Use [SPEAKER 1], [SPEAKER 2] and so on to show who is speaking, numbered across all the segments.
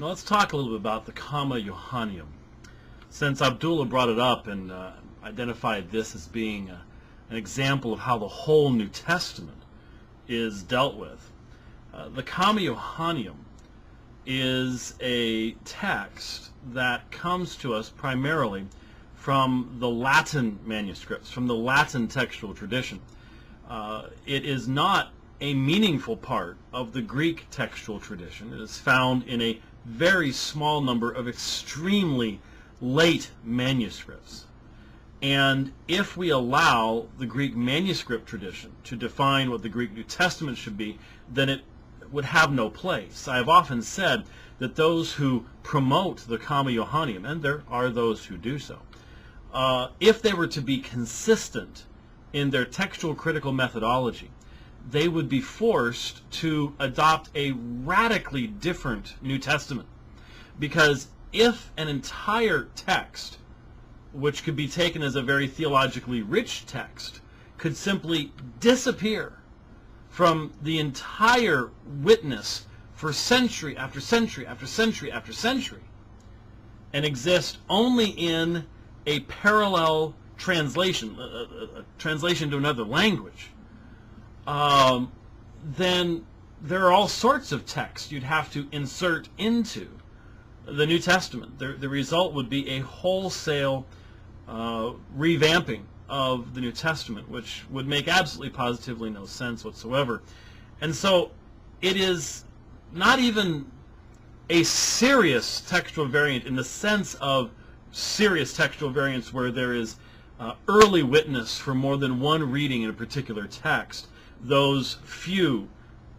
[SPEAKER 1] Now let's talk a little bit about the Comma Johanneum. Since Abdullah brought it up and identified this as being an example of how the whole New Testament is dealt with, the Comma Johanneum is a text that comes to us primarily from the Latin manuscripts, from the Latin textual tradition. It is not a meaningful part of the Greek textual tradition. It is found in a very small number of extremely late manuscripts. And if we allow the Greek manuscript tradition to define what the Greek New Testament should be, then it would have no place. I have often said that those who promote the Comma Johanneum, and there are those who do so, if they were to be consistent in their textual critical methodology, they would be forced to adopt a radically different New Testament. Because if an entire text, which could be taken as a very theologically rich text, could simply disappear from the entire witness for century after century after century after century, and exist only in a parallel translation, a translation to another language, then there are all sorts of texts you'd have to insert into the New Testament. The result would be a wholesale revamping of the New Testament, which would make absolutely positively no sense whatsoever. And so it is not even a serious textual variant in the sense of serious textual variants where there is early witness for more than one reading in a particular text. Those few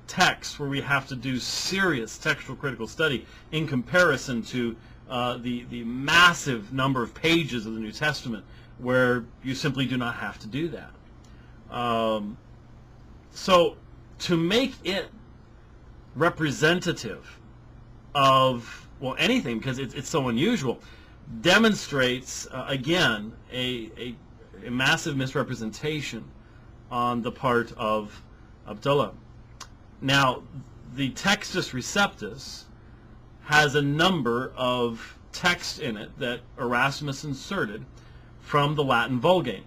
[SPEAKER 1] texts where we have to do serious textual critical study in comparison to the massive number of pages of the New Testament where you simply do not have to do that. So to make it representative of, well, anything, because it's so unusual, demonstrates, again, a massive misrepresentation on the part of Abdullah. Now, the Textus Receptus has a number of texts in it that Erasmus inserted from the Latin Vulgate.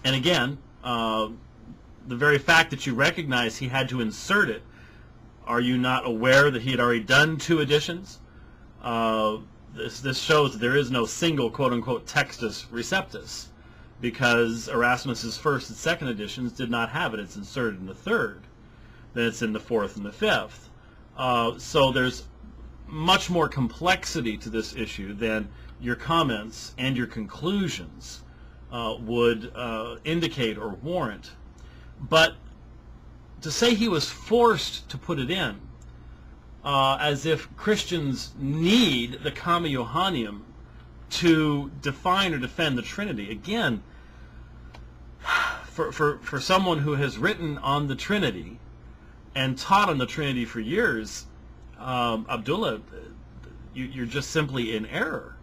[SPEAKER 1] And again, the very fact that you recognize he had to insert it, are you not aware that he had already done 2 editions? This shows that there is no single quote-unquote Textus Receptus, because Erasmus's 1st and 2nd editions did not have it. It's inserted in the 3rd. Then it's in the 4th and the 5th. So there's much more complexity to this issue than your comments and your conclusions would indicate or warrant. But to say he was forced to put it in, as if Christians need the Comma Johanneum to define or defend the Trinity, again, for someone who has written on the Trinity and taught on the Trinity for years, Abdullah, you're just simply in error.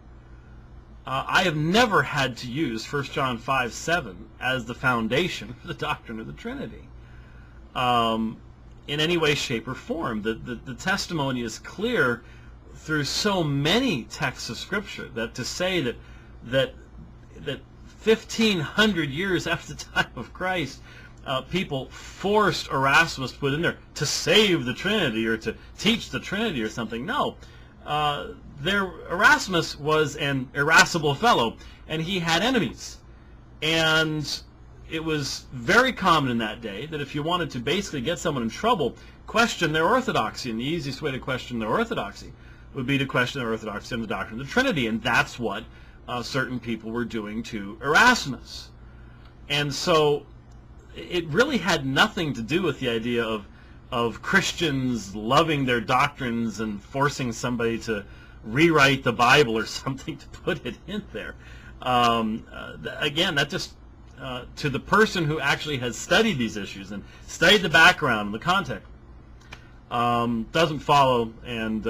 [SPEAKER 1] I have never had to use 1 John 5:7 as the foundation for the doctrine of the Trinity in any way, shape, or form. The testimony is clear through so many texts of Scripture that to say that 1,500 years after the time of Christ, people forced Erasmus to put in there to save the Trinity or to teach the Trinity or something. No. Erasmus was an irascible fellow, and he had enemies. And it was very common in that day that if you wanted to basically get someone in trouble, question their orthodoxy. And the easiest way to question their orthodoxy would be to question their orthodoxy on the doctrine of the Trinity. And that's what certain people were doing to Erasmus. And so it really had nothing to do with the idea of Christians loving their doctrines and forcing somebody to rewrite the Bible or something to put it in there. Again, that just, to the person who actually has studied these issues and studied the background and the context, doesn't follow and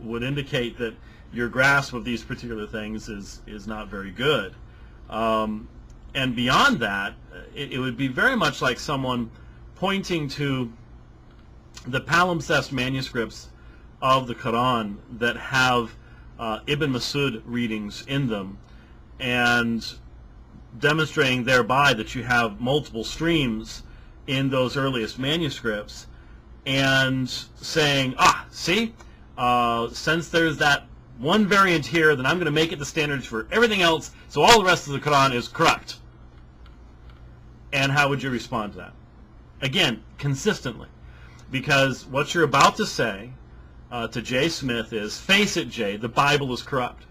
[SPEAKER 1] would indicate that your grasp of these particular things is not very good. And beyond that, it would be very much like someone pointing to the palimpsest manuscripts of the Qur'an that have Ibn Masud readings in them, and demonstrating thereby that you have multiple streams in those earliest manuscripts, and saying, see, since there's that one variant here, then I'm going to make it the standards for everything else, so all the rest of the Qur'an is corrupt. And how would you respond to that? Again, consistently. Because what you're about to say to Jay Smith is, face it, Jay, the Bible is corrupt.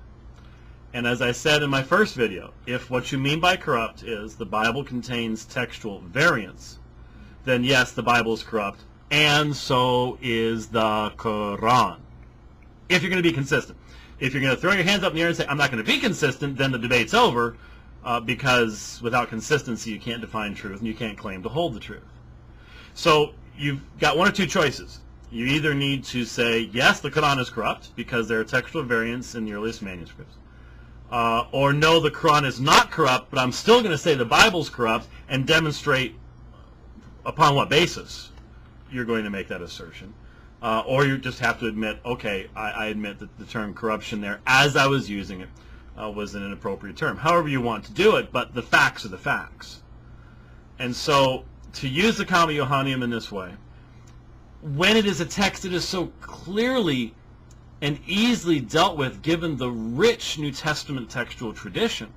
[SPEAKER 1] And as I said in my first video, if what you mean by corrupt is the Bible contains textual variants, then yes, the Bible is corrupt, and so is the Qur'an. If you're going to be consistent. If you're going to throw your hands up in the air and say, I'm not going to be consistent, then the debate's over, because without consistency you can't define truth and you can't claim to hold the truth. So you've got one or two choices. You either need to say, yes, the Qur'an is corrupt because there are textual variants in the earliest manuscripts, or no, the Qur'an is not corrupt, but I'm still going to say the Bible's corrupt, and demonstrate upon what basis you're going to make that assertion. Or you just have to admit, okay, I admit that the term corruption there, as I was using it, was an inappropriate term. However you want to do it, but the facts are the facts. And so, to use the Comma Johanneum in this way, when it is a text that is so clearly and easily dealt with, given the rich New Testament textual tradition,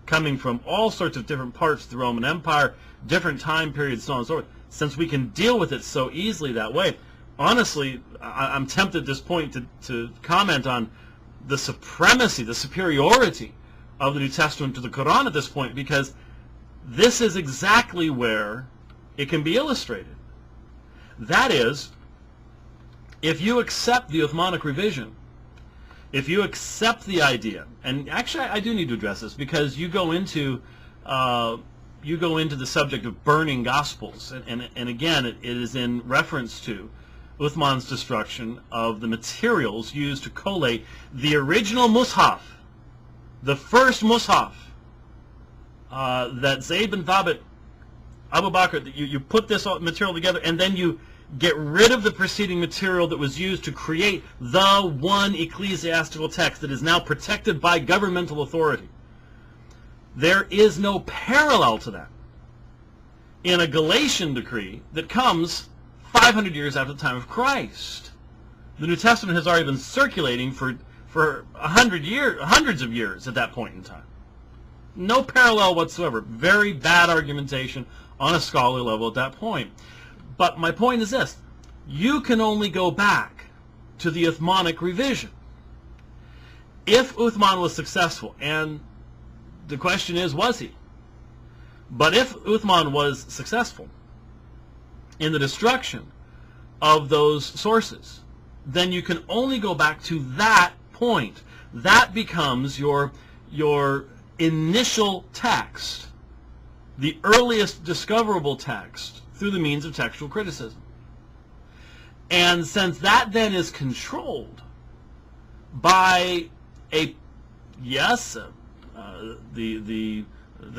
[SPEAKER 1] coming from all sorts of different parts of the Roman Empire, different time periods, so on and so forth, since we can deal with it so easily that way, honestly, I'm tempted at this point to comment on the supremacy, the superiority of the New Testament to the Qur'an at this point, because this is exactly where it can be illustrated. That is, if you accept the Uthmanic revision, if you accept the idea, and actually I do need to address this, because you go into the subject of burning Gospels, and again, it is in reference to Uthman's destruction of the materials used to collate the original Mus'haf, the first Mus'haf that Zayd bin Thabit, Abu Bakr, you put this material together, and then you get rid of the preceding material that was used to create the one ecclesiastical text that is now protected by governmental authority. There is no parallel to that in a Galatian decree that comes 500 years after the time of Christ. The New Testament has already been circulating for 100 years, hundreds of years at that point in time. No parallel whatsoever. Very bad argumentation on a scholarly level at that point. But my point is this: you can only go back to the Uthmanic revision. If Uthman was successful, and the question is, was he? But if Uthman was successful in the destruction of those sources, then you can only go back to that point. That becomes your initial text, the earliest discoverable text through the means of textual criticism. And since that then is controlled by the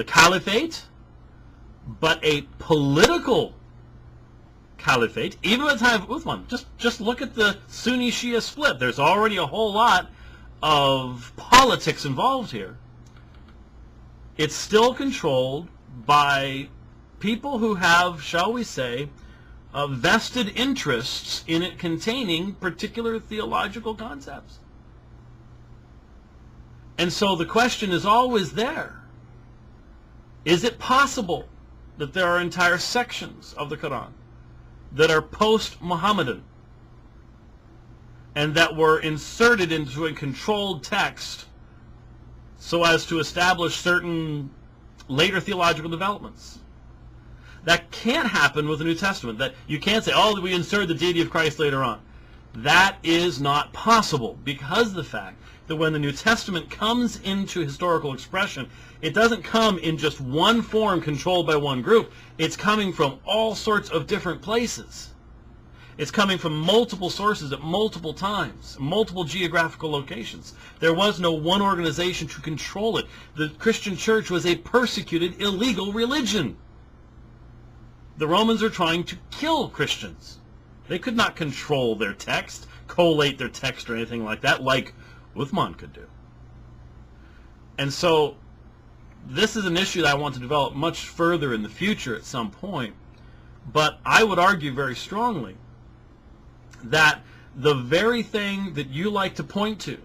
[SPEAKER 1] caliphate, but a political caliphate, even at the time of Uthman. Just look at the Sunni-Shia split. There's already a whole lot of politics involved here. It's still controlled by people who have, shall we say, vested interests in it containing particular theological concepts. And so the question is always there. Is it possible that there are entire sections of the Qur'an that are post-Muhammadan and that were inserted into a controlled text so as to establish certain later theological developments? That can't happen with the New Testament. That you can't say, oh, we inserted the deity of Christ later on. That is not possible, because of the fact that when the New Testament comes into historical expression, it doesn't come in just one form controlled by one group. It's coming from all sorts of different places. It's coming from multiple sources at multiple times, multiple geographical locations. There was no one organization to control it. The Christian church was a persecuted, illegal religion. The Romans are trying to kill Christians They could not control their text, collate their text or anything like that, like Uthman could do. And so this is an issue that I want to develop much further in the future at some point. But I would argue very strongly that the very thing that you like to point to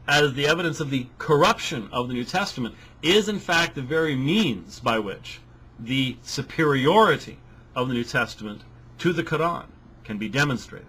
[SPEAKER 1] as the evidence of the corruption of the New Testament is in fact the very means by which the superiority of the New Testament to the Qur'an can be demonstrated.